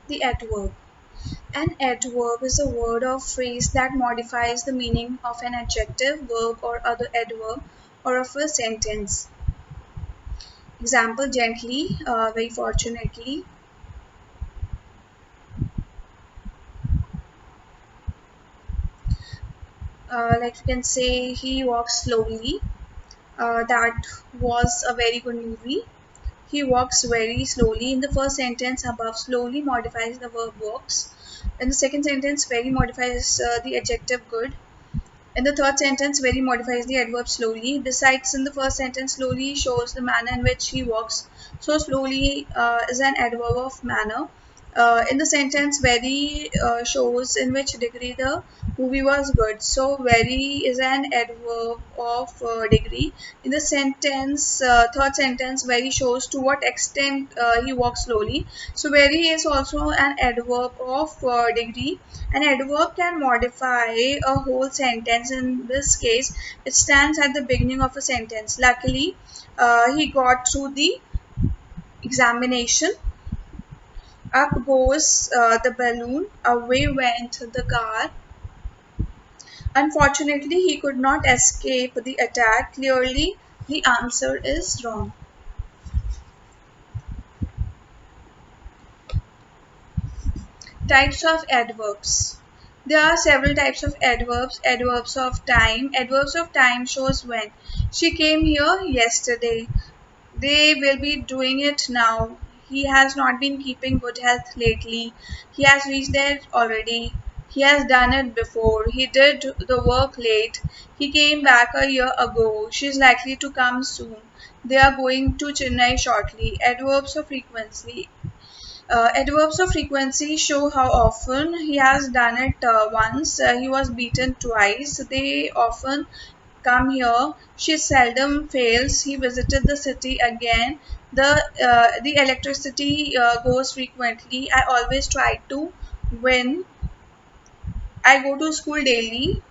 The adverb. An adverb is a word or phrase that modifies the meaning of an adjective, verb, or other adverb or of a sentence. Example: gently, very fortunately. Like you can say, he walks slowly. That was a very good movie. He walks very slowly. In the first sentence above, slowly modifies the verb walks. In the second sentence, very modifies the adjective good. In the third sentence, very modifies the adverb slowly. Besides, in the first sentence, slowly shows the manner in which he walks. So, slowly is an adverb of manner. In the sentence, very shows in which degree the movie was good. So, very is an adverb of degree. In the sentence, third sentence, very shows to what extent he walks slowly. So, very is also an adverb of degree. An adverb can modify a whole sentence. In this case, it stands at the beginning of a sentence. Luckily, he got through the examination. Up goes the balloon, away went the car. Unfortunately, he could not escape the attack. Clearly, the answer is wrong. Types of adverbs. There are several types of adverbs. Adverbs of time. Adverbs of time shows when. She came here yesterday. They will be doing it now. He has not been keeping good health lately. He has reached there already. He has done it before. He did the work late. He came back a year ago. She is likely to come soon. They are going to Chennai shortly. Adverbs of frequency. Adverbs of frequency show how often. He has done it once. He was beaten twice. They often come here. She seldom fails. He visited the city again. The electricity goes frequently. I always try to win. I go to school daily.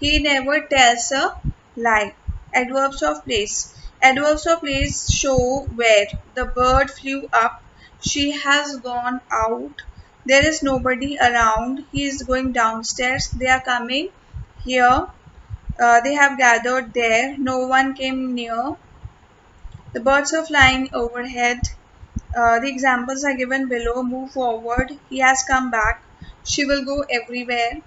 He never tells a lie. Adverbs of place. Adverbs of place show where. The bird flew up. She has gone out. There is nobody around. He is going downstairs. They are coming here. They have gathered there. No one came near. The birds are flying overhead. The examples are given below. Move forward. He has come back. She will go everywhere.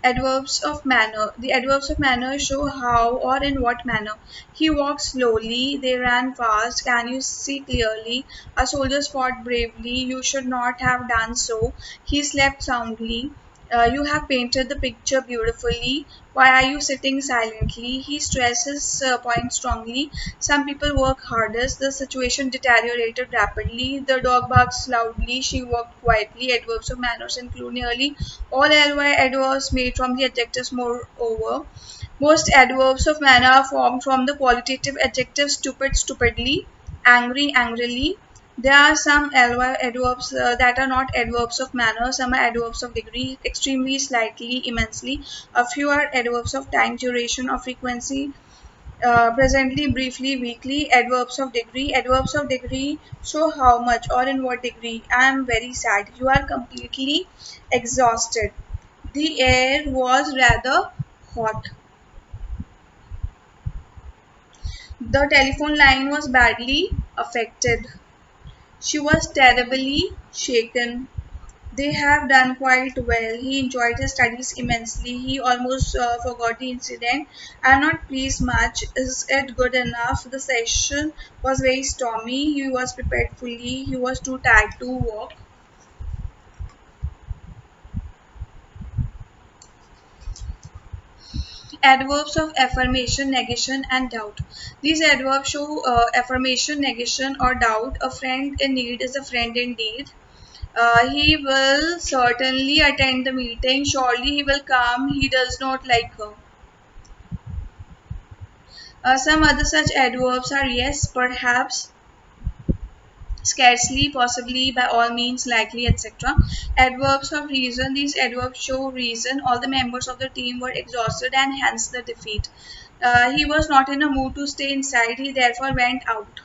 Adverbs of manner. The adverbs of manner show how or in what manner. He walked slowly. They ran fast. Can you see clearly? A soldier fought bravely. You should not have done so. He slept soundly. You have painted the picture beautifully. Why are you sitting silently? He stresses point strongly. Some people work hardest. The situation deteriorated rapidly. The dog barks loudly. She walked quietly. Adverbs of manners include nearly all ly adverbs made from the adjectives moreover. Most adverbs of manner are formed from the qualitative adjectives stupid, stupidly, angry, angrily. There are some ly adverbs that are not adverbs of manner. Some are adverbs of degree, extremely, slightly, immensely. A few are adverbs of time, duration, or frequency. Presently, briefly, weakly. Adverbs of degree. Adverbs of degree show how much or in what degree. I am very sad. You are completely exhausted. The air was rather hot. The telephone line was badly affected. She was terribly shaken. They have done quite well. He enjoyed his studies immensely. He almost forgot the incident. I'm not pleased much. Is it good enough? The session was very stormy. He was prepared fully. He was too tired to walk. Adverbs of affirmation, negation, and doubt. These adverbs show affirmation, negation, or doubt. A friend in need is a friend indeed. He will certainly attend the meeting. Surely he will come. He does not like her. Some other such adverbs are yes, perhaps, scarcely, possibly, by all means, likely, etc. Adverbs of reason. These adverbs show reason. All the members of the team were exhausted and hence the defeat. He was not in a mood to stay inside. He therefore went out.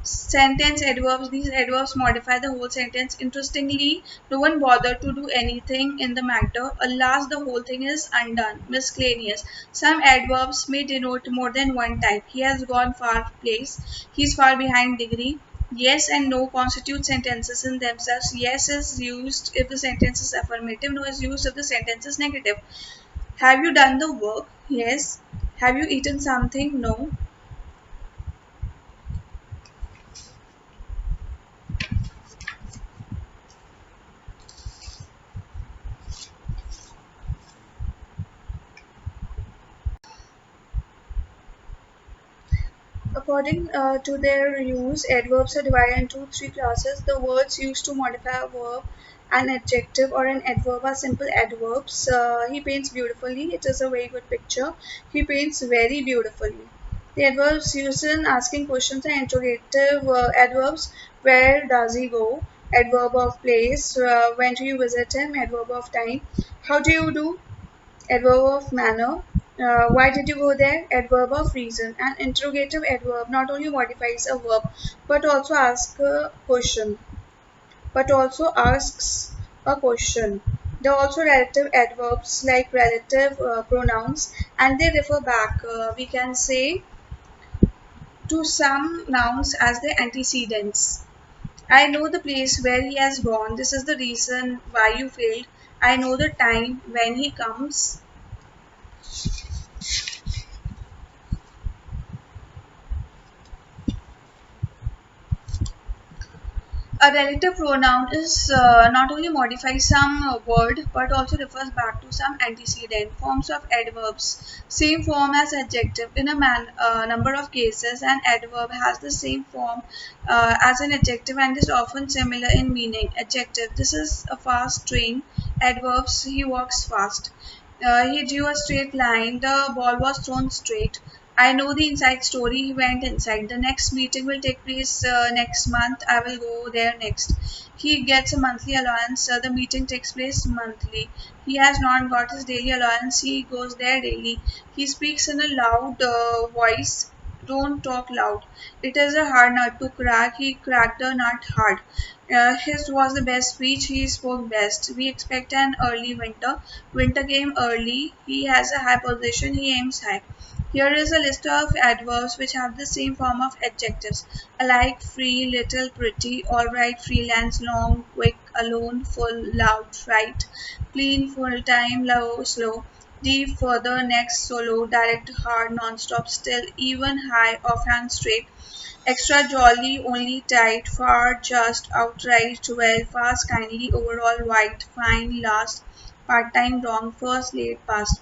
Sentence adverbs. These adverbs modify the whole sentence. Interestingly, no one bothered to do anything in the matter. Alas, the whole thing is undone. Miscellaneous. Some adverbs may denote more than one type. He has gone far place. He is far behind degree. Yes and no constitute sentences in themselves. Yes is used if the sentence is affirmative. No is used if the sentence is negative. Have you done the work? Yes. Have you eaten something? No. According to their use, adverbs are divided into three classes. The words used to modify a verb, an adjective, or an adverb are simple adverbs. He paints beautifully. It is a very good picture. He paints very beautifully. The adverbs used in asking questions are interrogative adverbs. Where does he go? Adverb of place. When do you visit him? Adverb of time. How do you do? Adverb of manner. Why did you go there? Adverb of reason. An interrogative adverb not only modifies a verb but also asks a question. But also asks a question. There are also relative adverbs like relative pronouns, and they refer back. We can say to some nouns as their antecedents. I know the place where he has gone. This is the reason why you failed. I know the time when he comes. A relative pronoun is not only modifies some word but also refers back to some antecedent. Forms of adverbs. Same form as adjective. In a number of cases, an adverb has the same form as an adjective and is often similar in meaning. Adjective. This is a fast train. Adverbs. He walks fast. He drew a straight line. The ball was thrown straight. I know the inside story. He went inside. The next meeting will take place next month. I will go there next. He gets a monthly allowance. The meeting takes place monthly. He has not got his daily allowance. He goes there daily. He speaks in a loud voice. Don't talk loud. It is a hard nut to crack. He cracked the nut hard. His was the best speech. He spoke best. We expect an early winter. Winter came early. He has a high position. He aims high. Here is a list of adverbs which have the same form of adjectives: alike, free, little, pretty, alright, freelance, long, quick, alone, full, loud, right, clean, full time, low, slow, deep, further, next, solo, direct, hard, non-stop, still, even, high, offhand, straight, extra, jolly, only, tight, far, just, outright, well, fast, kindly, overall, white, fine, last, part-time, wrong, first, late, past.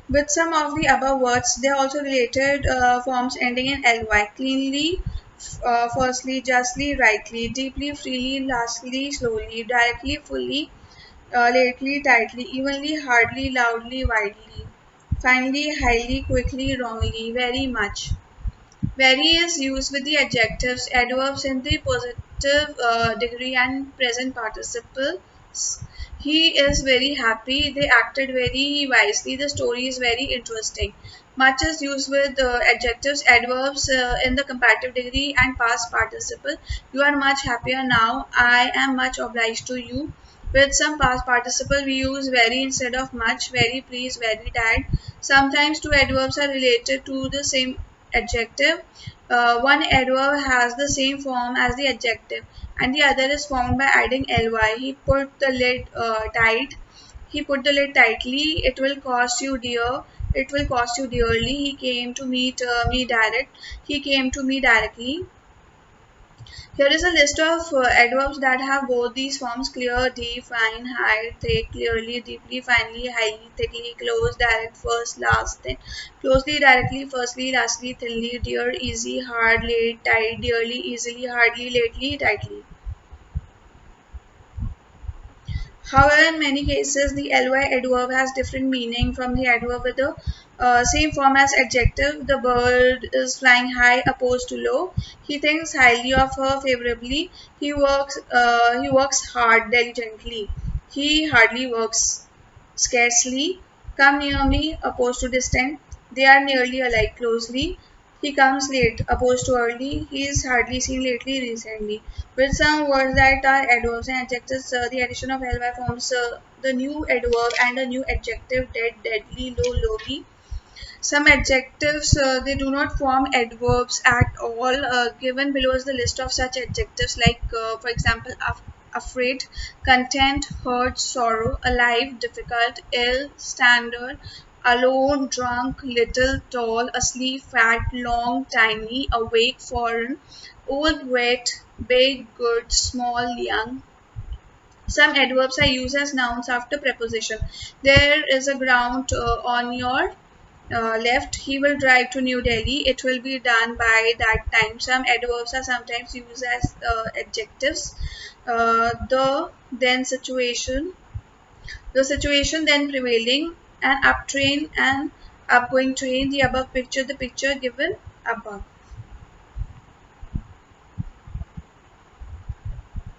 With some of the above words, they are also related forms ending in ly. Cleanly, firstly, justly, rightly, deeply, freely, lastly, slowly, directly, fully, lately, tightly, evenly, hardly, loudly, widely, finally, highly, quickly, wrongly, very much. Very is used with the adjectives, adverbs in the positive degree and present participles. He is very happy. They acted very wisely. The story is very interesting. Much is used with adjectives, adverbs in the comparative degree and past participle. You are much happier now. I am much obliged to you. With some past participle, we use very instead of much, very pleased, very tired. Sometimes two adverbs are related to the same adjective. One adverb has the same form as the adjective, and the other is formed by adding ly. He put the lid tight. He put the lid tightly. It will cost you dear. It will cost you dearly. He came to meet me direct. He came to me directly. Here is a list of adverbs that have both these forms: clear, deep, fine, high, thick, clearly, deeply, finely, highly, thickly, close, direct, first, last, thin, closely, directly, firstly, lastly, thinly, dear, easy, hard, late, tight, dearly, easily, hardly, lately, tightly. However, in many cases, the ly adverb has different meaning from the adverb with the same form as adjective. The bird is flying high opposed to low. He thinks highly of her favorably. He works hard diligently. He hardly works, scarcely. Come near me, opposed to distant. They are nearly alike, closely. He comes late, opposed to early. He is hardly seen lately, recently. With some words that are adverbs and adjectives, the addition of ly forms the new adverb and a new adjective: dead, deadly, low, lowly. Some adjectives they do not form adverbs at all. Given below is the list of such adjectives, like for example, afraid, content, hurt, sorrow, alive, difficult, ill, standard, alone, drunk, little, tall, asleep, fat, long, tiny, awake, foreign, old, wet, big, good, small, young. Some adverbs are used as nouns after preposition. There is a ground on your left. He will drive to New Delhi. It will be done by that time. Some adverbs are sometimes used as adjectives. Then situation, the situation then prevailing, an up train and upgoing train. The above picture, the picture given above.